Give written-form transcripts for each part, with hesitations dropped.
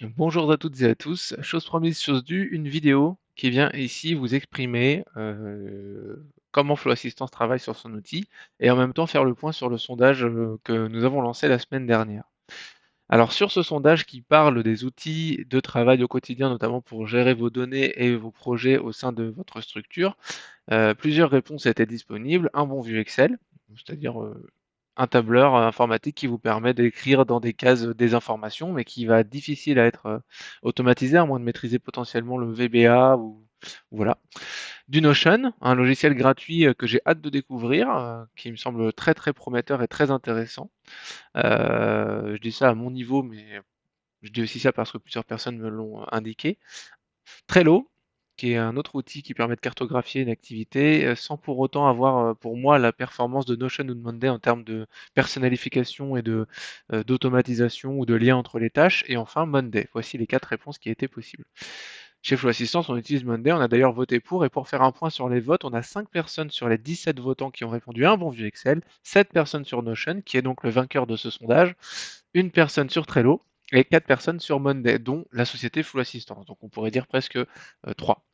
Bonjour à toutes et à tous. Chose promise, chose due, une vidéo qui vient ici vous exprimer comment Flow Assistance travaille sur son outil et en même temps faire le point sur le sondage que nous avons lancé la semaine dernière. Alors sur ce sondage qui parle des outils de travail au quotidien, notamment pour gérer vos données et vos projets au sein de votre structure, plusieurs réponses étaient disponibles. Un bon vieux Excel, c'est-à-dire un tableur informatique qui vous permet d'écrire dans des cases des informations, mais qui va être difficile à être automatisé, à moins de maîtriser potentiellement le VBA ou voilà. Du Notion, un logiciel gratuit que j'ai hâte de découvrir, qui me semble très très prometteur et très intéressant. Je dis ça à mon niveau, mais je dis aussi ça parce que plusieurs personnes me l'ont indiqué. Trello, qui est un autre outil qui permet de cartographier une activité, sans pour autant avoir, pour moi, la performance de Notion ou de Monday en termes de personnalification et d'automatisation ou de lien entre les tâches. Et enfin, Monday. Voici les 4 réponses qui étaient possibles. Chez Flow Assistance, on utilise Monday, on a d'ailleurs voté pour, et pour faire un point sur les votes, on a 5 personnes sur les 17 votants qui ont répondu à un bon vieux Excel, 7 personnes sur Notion, qui est donc le vainqueur de ce sondage, une personne sur Trello, et 4 personnes sur Monday, dont la société Full Assistance. Donc on pourrait dire presque 3.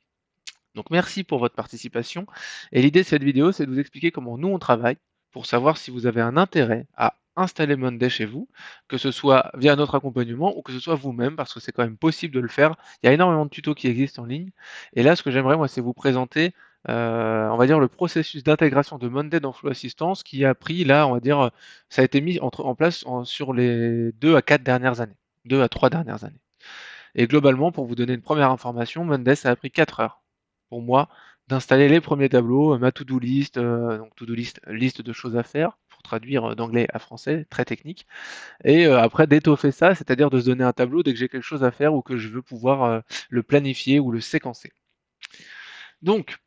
Donc merci pour votre participation. Et l'idée de cette vidéo, c'est de vous expliquer comment nous on travaille pour savoir si vous avez un intérêt à installer Monday chez vous, que ce soit via notre accompagnement ou que ce soit vous-même, parce que c'est quand même possible de le faire. Il y a énormément de tutos qui existent en ligne. Et là, ce que j'aimerais, moi, c'est vous présenter, on va dire, le processus d'intégration de Monday dans Flow Assistance qui a pris, là, on va dire, ça a été mis en place sur les 2 à 4 dernières années, 2 à 3 dernières années. Et globalement, pour vous donner une première information, Monday, ça a pris 4 heures pour moi d'installer les premiers tableaux, ma to-do list, donc to-do list, liste de choses à faire, pour traduire d'anglais à français, très technique. Et après d'étoffer ça, c'est-à-dire de se donner un tableau dès que j'ai quelque chose à faire ou que je veux pouvoir le planifier ou le séquencer. Donc,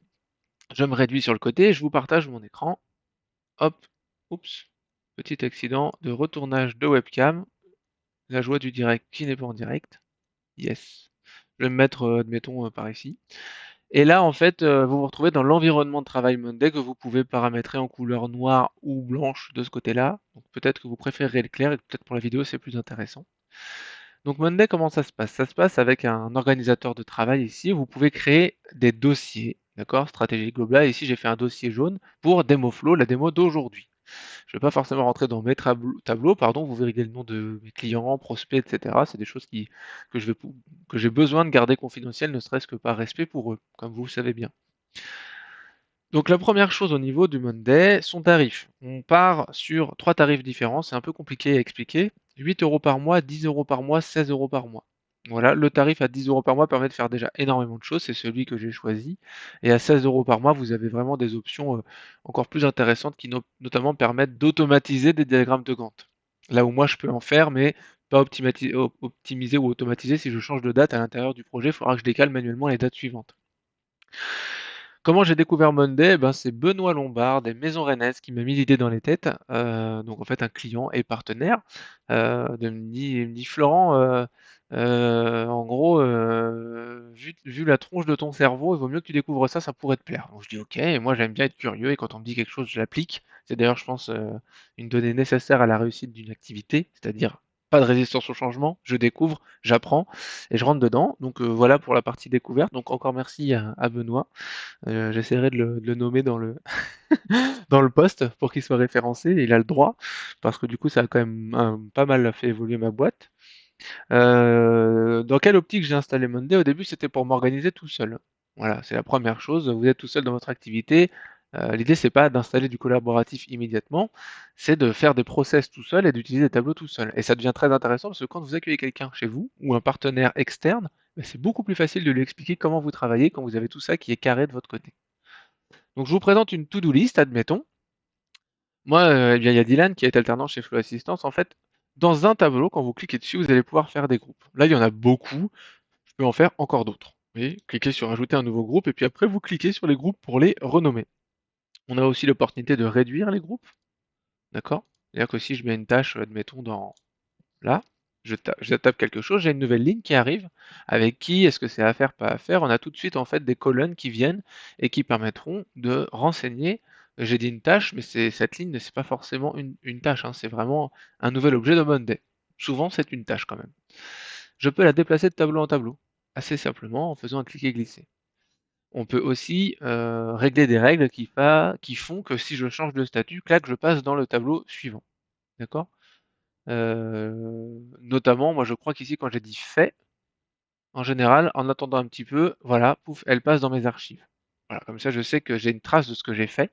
je me réduis sur le côté, je vous partage mon écran. Hop, oups, petit accident de retournage de webcam. La joie du direct qui n'est pas en direct. Yes. Je vais me mettre, admettons, par ici. Et là, en fait, vous vous retrouvez dans l'environnement de travail Monday que vous pouvez paramétrer en couleur noire ou blanche de ce côté-là. Donc peut-être que vous préférez le clair et peut-être pour la vidéo c'est plus intéressant. Donc Monday, comment ça se passe? Ça se passe avec un organisateur de travail ici. Vous pouvez créer des dossiers, d'accord? Stratégie globale. Ici, j'ai fait un dossier jaune pour DemoFlow, la démo d'aujourd'hui. Je ne vais pas forcément rentrer dans mes tableaux, pardon, vous verrez le nom de mes clients, prospects, etc. C'est des choses que j'ai besoin de garder confidentielles, ne serait-ce que par respect pour eux, comme vous le savez bien. Donc la première chose au niveau du Monday, son tarif. On part sur 3 tarifs différents, c'est un peu compliqué à expliquer. 8 euros par mois, 10 euros par mois, 16 euros par mois. Voilà, le tarif à 10 euros par mois permet de faire déjà énormément de choses, c'est celui que j'ai choisi. Et à 16 euros par mois, vous avez vraiment des options encore plus intéressantes qui notamment permettent d'automatiser des diagrammes de Gantt. Là où moi je peux en faire, mais pas optimiser ou automatiser si je change de date à l'intérieur du projet, il faudra que je décale manuellement les dates suivantes. Comment j'ai découvert Monday? Ben, c'est Benoît Lombard des Maisons Rennaises qui m'a mis l'idée dans les têtes. Donc en fait un client et partenaire, il me dit: «Florent, en gros, vu la tronche de ton cerveau, il vaut mieux que tu découvres ça, ça pourrait te plaire». Donc je dis: «OK» et moi j'aime bien être curieux et quand on me dit quelque chose, je l'applique. C'est d'ailleurs je pense, une donnée nécessaire à la réussite d'une activité, c'est-à-dire pas de résistance au changement, je découvre, j'apprends et je rentre dedans. Donc voilà pour la partie découverte. Donc encore merci à Benoît. J'essaierai de le nommer dans le dans le poste pour qu'il soit référencé. Il a le droit, parce que du coup, ça a quand même pas mal fait évoluer ma boîte. Dans quelle optique j'ai installé Monday? Au début, c'était pour m'organiser tout seul. Voilà, c'est la première chose. Vous êtes tout seul dans votre activité. L'idée, c'est pas d'installer du collaboratif immédiatement, c'est de faire des process tout seul et d'utiliser des tableaux tout seul. Et ça devient très intéressant parce que quand vous accueillez quelqu'un chez vous ou un partenaire externe, ben, c'est beaucoup plus facile de lui expliquer comment vous travaillez quand vous avez tout ça qui est carré de votre côté. Donc je vous présente une to-do list, admettons. Moi, eh bien, il y a Dylan qui est alternant chez Flow Assistance. En fait, dans un tableau, quand vous cliquez dessus, vous allez pouvoir faire des groupes. Là, il y en a beaucoup. Je peux en faire encore d'autres. Vous voyez, cliquez sur ajouter un nouveau groupe et puis après, vous cliquez sur les groupes pour les renommer. On a aussi l'opportunité de réduire les groupes. D'accord? C'est-à-dire que si je mets une tâche, admettons, dans là, je tape quelque chose, j'ai une nouvelle ligne qui arrive. Avec qui, est-ce que c'est à faire, pas à faire? On a tout de suite en fait des colonnes qui viennent et qui permettront de renseigner. J'ai dit une tâche, mais cette ligne, c'est pas forcément une tâche, hein, c'est vraiment un nouvel objet de Monday. Souvent, c'est une tâche quand même. je peux la déplacer de tableau en tableau, assez simplement en faisant un cliquer-glisser. On peut aussi régler des règles qui font que si je change de statut, clac, je passe dans le tableau suivant. D'accord? Notamment, moi je crois qu'ici quand j'ai dit fait, en général, en attendant un petit peu, voilà, pouf, elle passe dans mes archives. Voilà, comme ça je sais que j'ai une trace de ce que j'ai fait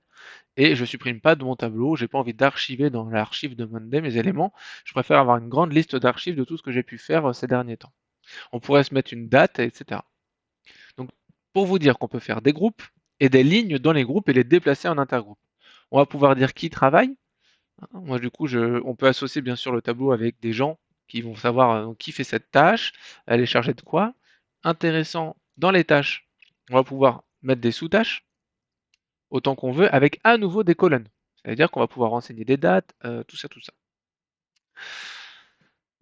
et je supprime pas de mon tableau, j'ai pas envie d'archiver dans l'archive de Monday mes éléments, je préfère avoir une grande liste d'archives de tout ce que j'ai pu faire ces derniers temps. On pourrait se mettre une date, etc. Donc, pour vous dire qu'on peut faire des groupes et des lignes dans les groupes et les déplacer en intergroupe. On va pouvoir dire qui travaille. Moi, du coup, on peut associer bien sûr le tableau avec des gens qui vont savoir qui fait cette tâche, elle est chargée de quoi. Intéressant, dans les tâches, on va pouvoir mettre des sous-tâches autant qu'on veut avec à nouveau des colonnes. C'est-à-dire qu'on va pouvoir renseigner des dates, tout ça, tout ça.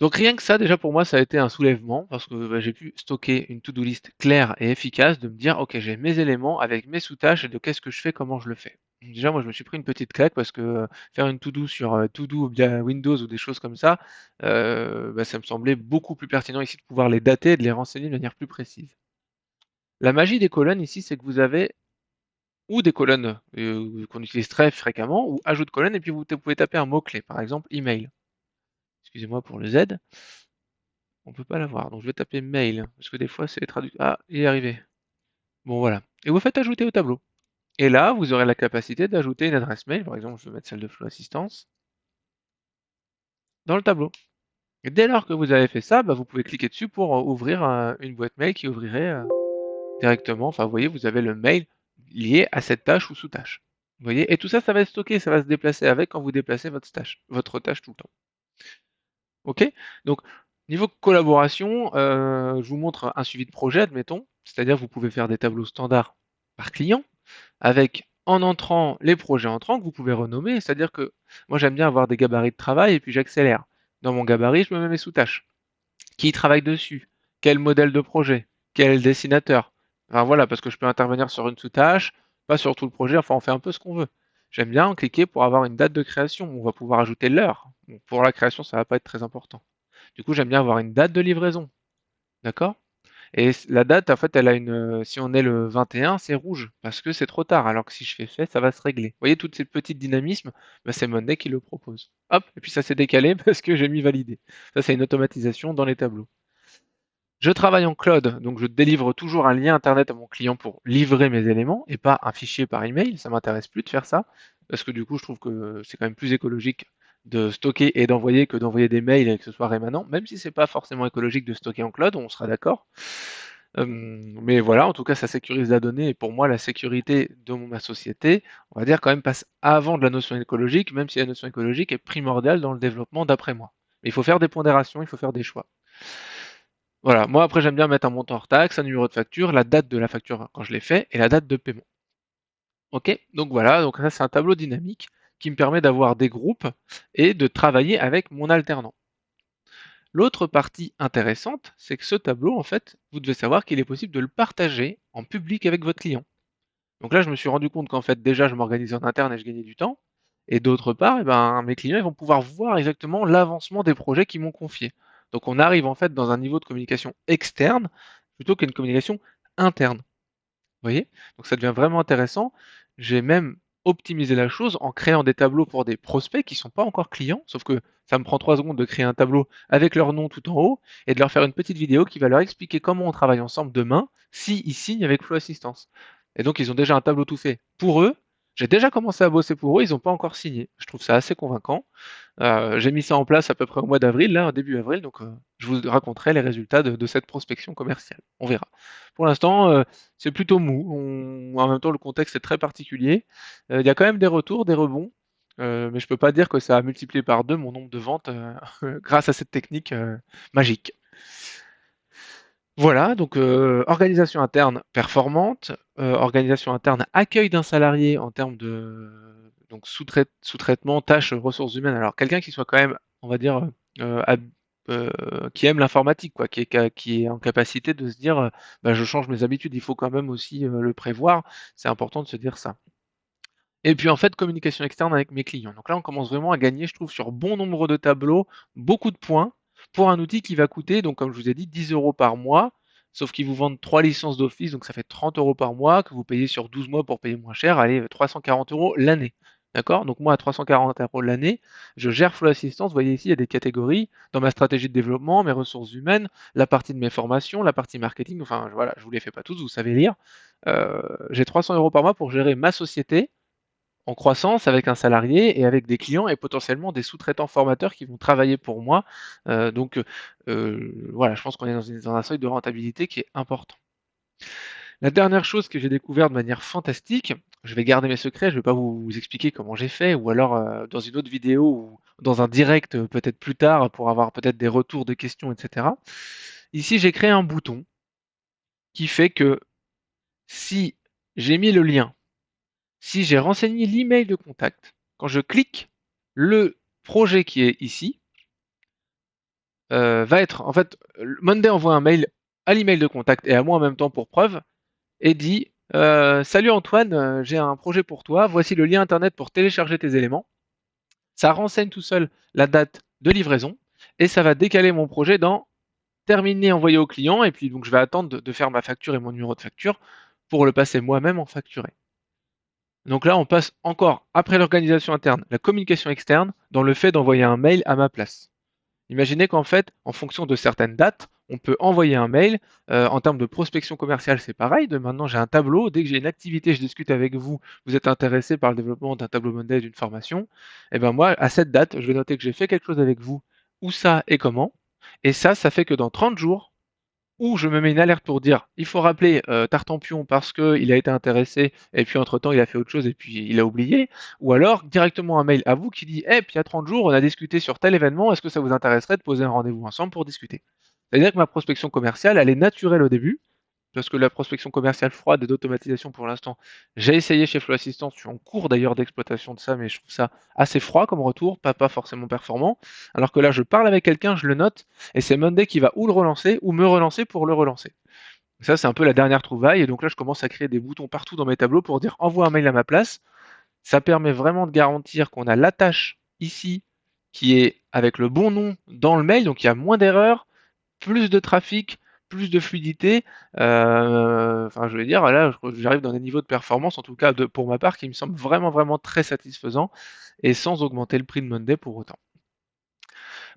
Donc rien que ça, déjà pour moi, ça a été un soulèvement parce que bah, j'ai pu stocker une to-do list claire et efficace de me dire, ok, j'ai mes éléments avec mes sous-tâches et de qu'est-ce que je fais, comment je le fais. Donc déjà, moi, je me suis pris une petite claque parce que faire une to-do sur to-do via Windows ou des choses comme ça, bah, ça me semblait beaucoup plus pertinent ici de pouvoir les dater et de les renseigner de manière plus précise. La magie des colonnes ici, c'est que vous avez ou des colonnes qu'on utilise très fréquemment, ou ajout de colonnes, et puis vous pouvez taper un mot-clé, par exemple email. Excusez-moi pour le Z. On peut pas l'avoir. Donc je vais taper mail, parce que des fois c'est traduit. Ah, il est arrivé. Bon voilà. Et vous faites ajouter au tableau. Et là, vous aurez la capacité d'ajouter une adresse mail, par exemple, je vais mettre celle de Flow Assistance, dans le tableau. Et dès lors que vous avez fait ça, bah, vous pouvez cliquer dessus pour ouvrir une boîte mail qui ouvrirait directement. Enfin, vous voyez, vous avez le mail lié à cette tâche ou sous-tâche. Vous voyez, et tout ça, ça va être stocké, ça va se déplacer avec quand vous déplacez votre tâche tout le temps. Ok? Donc, niveau collaboration, je vous montre un suivi de projet, admettons. C'est-à-dire vous pouvez faire des tableaux standards par client, avec en entrant les projets entrants que vous pouvez renommer. C'est-à-dire que moi j'aime bien avoir des gabarits de travail et puis j'accélère. Dans mon gabarit, je me mets mes sous-tâches. Qui travaille dessus? Quel modèle de projet? Quel dessinateur? Enfin voilà, parce que je peux intervenir sur une sous-tâche, pas sur tout le projet, enfin on fait un peu ce qu'on veut. J'aime bien cliquer pour avoir une date de création. On va pouvoir ajouter l'heure. Bon, pour la création, ça va pas être très important. Du coup, j'aime bien avoir une date de livraison. D'accord? Et la date, en fait, elle a si on est le 21, c'est rouge, parce que c'est trop tard, alors que si je fais fait, ça va se régler. Vous voyez, tous ces petits dynamismes, bah, c'est Monday qui le propose. Hop, et puis ça s'est décalé parce que j'ai mis valider. Ça, c'est une automatisation dans les tableaux. Je travaille en cloud, donc je délivre toujours un lien internet à mon client pour livrer mes éléments et pas un fichier par email. Ça m'intéresse plus de faire ça parce que du coup, je trouve que c'est quand même plus écologique de stocker et d'envoyer que d'envoyer des mails et que ce soit rémanent, même si c'est pas forcément écologique de stocker en cloud, on sera d'accord. Mais voilà, en tout cas, ça sécurise la donnée et pour moi, la sécurité de ma société, on va dire quand même passe avant de la notion écologique, même si la notion écologique est primordiale dans le développement d'après moi. Mais il faut faire des pondérations, il faut faire des choix. Voilà, moi après j'aime bien mettre un montant hors taxe, un numéro de facture, la date de la facture quand je l'ai fait et la date de paiement. Ok, donc voilà, donc ça c'est un tableau dynamique qui me permet d'avoir des groupes et de travailler avec mon alternant. L'autre partie intéressante, c'est que ce tableau, en fait, vous devez savoir qu'il est possible de le partager en public avec votre client. Donc là, je me suis rendu compte qu'en fait, déjà, je m'organisais en interne et je gagnais du temps. Et d'autre part, eh ben, mes clients ils vont pouvoir voir exactement l'avancement des projets qu'ils m'ont confiés. Donc on arrive en fait dans un niveau de communication externe plutôt qu'une communication interne. Vous voyez? Donc ça devient vraiment intéressant. J'ai même optimisé la chose en créant des tableaux pour des prospects qui ne sont pas encore clients, sauf que ça me prend 3 secondes de créer un tableau avec leur nom tout en haut et de leur faire une petite vidéo qui va leur expliquer comment on travaille ensemble demain s'ils signent avec Flow Assistance. Et donc ils ont déjà un tableau tout fait pour eux. J'ai déjà commencé à bosser pour eux, ils n'ont pas encore signé. Je trouve ça assez convaincant. J'ai mis ça en place à peu près au mois d'avril, là, début avril, donc je vous raconterai les résultats de cette prospection commerciale. On verra. Pour l'instant, c'est plutôt mou. En même temps, le contexte est très particulier. Il y a quand même des retours, des rebonds, mais je peux pas dire que ça a multiplié par 2 mon nombre de ventes grâce à cette technique magique. Voilà, donc organisation interne performante, organisation interne accueil d'un salarié en termes de donc sous-traitement, tâches, ressources humaines. Alors quelqu'un qui soit quand même, on va dire, qui aime l'informatique, quoi, qui est en capacité de se dire, bah, je change mes habitudes, il faut quand même aussi le prévoir. C'est important de se dire ça. Et puis en fait, communication externe avec mes clients. Donc là, on commence vraiment à gagner, je trouve, sur bon nombre de tableaux, beaucoup de points. pour un outil qui va coûter, donc comme je vous ai dit, 10 € par mois, sauf qu'ils vous vendent 3 licences d'Office, donc ça fait 30 € par mois, que vous payez sur 12 mois pour payer moins cher, allez, 340 € l'année. D'accord? Donc moi, à 340 € l'année, je gère Flow Assistance. Vous voyez ici, il y a des catégories dans ma stratégie de développement, mes ressources humaines, la partie de mes formations, la partie marketing. Enfin, voilà, je vous les fais pas tous, vous savez lire. J'ai 300 € par mois pour gérer ma société en croissance avec un salarié et avec des clients et potentiellement des sous-traitants formateurs qui vont travailler pour moi. Voilà, je pense qu'on est dans un seuil de rentabilité qui est important. La dernière chose que j'ai découvert de manière fantastique, je vais garder mes secrets, je ne vais pas vous expliquer comment j'ai fait, ou alors dans une autre vidéo ou dans un direct peut-être plus tard pour avoir peut-être des retours de questions, etc. Ici, j'ai créé un bouton qui fait que si j'ai mis le lien, si j'ai renseigné l'email de contact, quand je clique, le projet qui est ici va être, en fait, Monday envoie un mail à l'email de contact et à moi en même temps pour preuve, et dit salut Antoine, j'ai un projet pour toi, voici le lien internet pour télécharger tes éléments. Ça renseigne tout seul la date de livraison et ça va décaler mon projet dans terminer, envoyer au client, et puis donc je vais attendre de faire ma facture et mon numéro de facture pour le passer moi-même en facturé. Donc là, on passe encore, après l'organisation interne, la communication externe, dans le fait d'envoyer un mail à ma place. Imaginez qu'en fait, en fonction de certaines dates, on peut envoyer un mail. En termes de prospection commerciale, c'est pareil. De maintenant, j'ai un tableau. Dès que j'ai une activité, je discute avec vous. Vous êtes intéressé par le développement d'un tableau Monday, d'une formation. Et ben moi, à cette date, je vais noter que j'ai fait quelque chose avec vous. Où ça et comment. Et ça fait que dans 30 jours, où je me mets une alerte pour dire il faut rappeler Tartampion parce qu'il a été intéressé et puis entre-temps il a fait autre chose et puis il a oublié, ou alors directement un mail à vous qui dit puis il y a 30 jours on a discuté sur tel événement, est-ce que ça vous intéresserait de poser un rendez-vous ensemble pour discuter? C'est-à-dire que ma prospection commerciale, elle est naturelle au début, parce que la prospection commerciale froide et d'automatisation pour l'instant, j'ai essayé chez Flow Assistance, je suis en cours d'ailleurs d'exploitation de ça, mais je trouve ça assez froid comme retour, pas forcément performant. Alors que là, je parle avec quelqu'un, je le note, et c'est Monday qui va ou le relancer ou me relancer pour le relancer. Ça, c'est un peu la dernière trouvaille, et donc là, je commence à créer des boutons partout dans mes tableaux pour dire envoie un mail à ma place. Ça permet vraiment de garantir qu'on a la tâche ici qui est avec le bon nom dans le mail, donc il y a moins d'erreurs, plus de trafic, plus de fluidité. Enfin, je veux dire, là, j'arrive dans des niveaux de performance, en tout cas pour ma part, qui me semblent vraiment, vraiment très satisfaisants et sans augmenter le prix de Monday pour autant.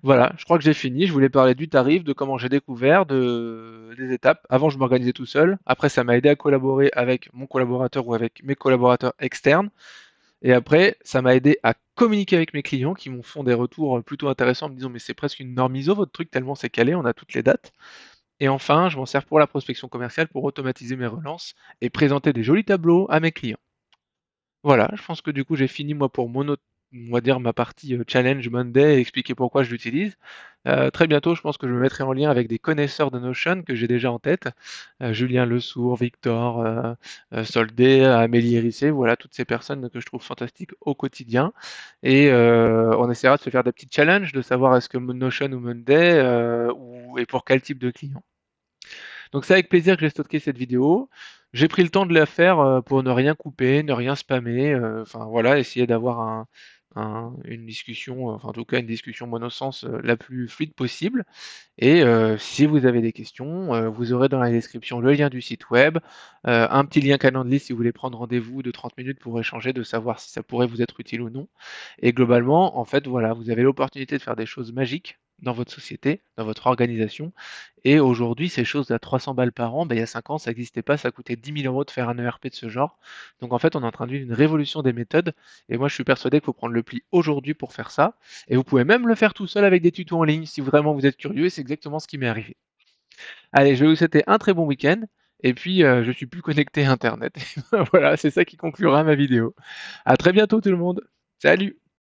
Voilà, je crois que j'ai fini. Je voulais parler du tarif, de comment j'ai découvert, des étapes. Avant, je m'organisais tout seul. Après, ça m'a aidé à collaborer avec mon collaborateur ou avec mes collaborateurs externes. Et après, ça m'a aidé à communiquer avec mes clients qui m'ont fait des retours plutôt intéressants en me disant mais c'est presque une norme ISO votre truc tellement c'est calé, on a toutes les dates. Et enfin, je m'en sers pour la prospection commerciale pour automatiser mes relances et présenter des jolis tableaux à mes clients. Voilà, je pense que du coup j'ai fini moi pour on va dire ma partie challenge Monday et expliquer pourquoi je l'utilise. Très bientôt, je pense que je me mettrai en lien avec des connaisseurs de Notion que j'ai déjà en tête. Julien Lesourd, Victor Soldé, Amélie Hérissé, voilà, toutes ces personnes que je trouve fantastiques au quotidien. Et on essaiera de se faire des petits challenges, de savoir est-ce que Notion ou Monday, et pour quel type de client. Donc c'est avec plaisir que j'ai stocké cette vidéo. J'ai pris le temps de la faire pour ne rien couper, ne rien spammer, enfin voilà, essayer d'avoir une discussion, enfin en tout cas une discussion monosens la plus fluide possible. Et si vous avez des questions, vous aurez dans la description le lien du site web, un petit lien Calendly si vous voulez prendre rendez-vous de 30 minutes pour échanger, de savoir si ça pourrait vous être utile ou non. Et globalement, en fait, voilà, vous avez l'opportunité de faire des choses magiques dans votre société, dans votre organisation. Et aujourd'hui, ces choses à 300 balles par an, ben, il y a 5 ans, ça n'existait pas, ça coûtait 10 000 € de faire un ERP de ce genre. Donc en fait, on est en train de vivre une révolution des méthodes. Et moi, je suis persuadé qu'il faut prendre le pli aujourd'hui pour faire ça. Et vous pouvez même le faire tout seul avec des tutos en ligne si vraiment vous êtes curieux. Et c'est exactement ce qui m'est arrivé. Allez, je vais vous souhaiter un très bon week-end. Et puis, je suis plus connecté à Internet. Voilà, c'est ça qui conclura ma vidéo. À très bientôt tout le monde. Salut!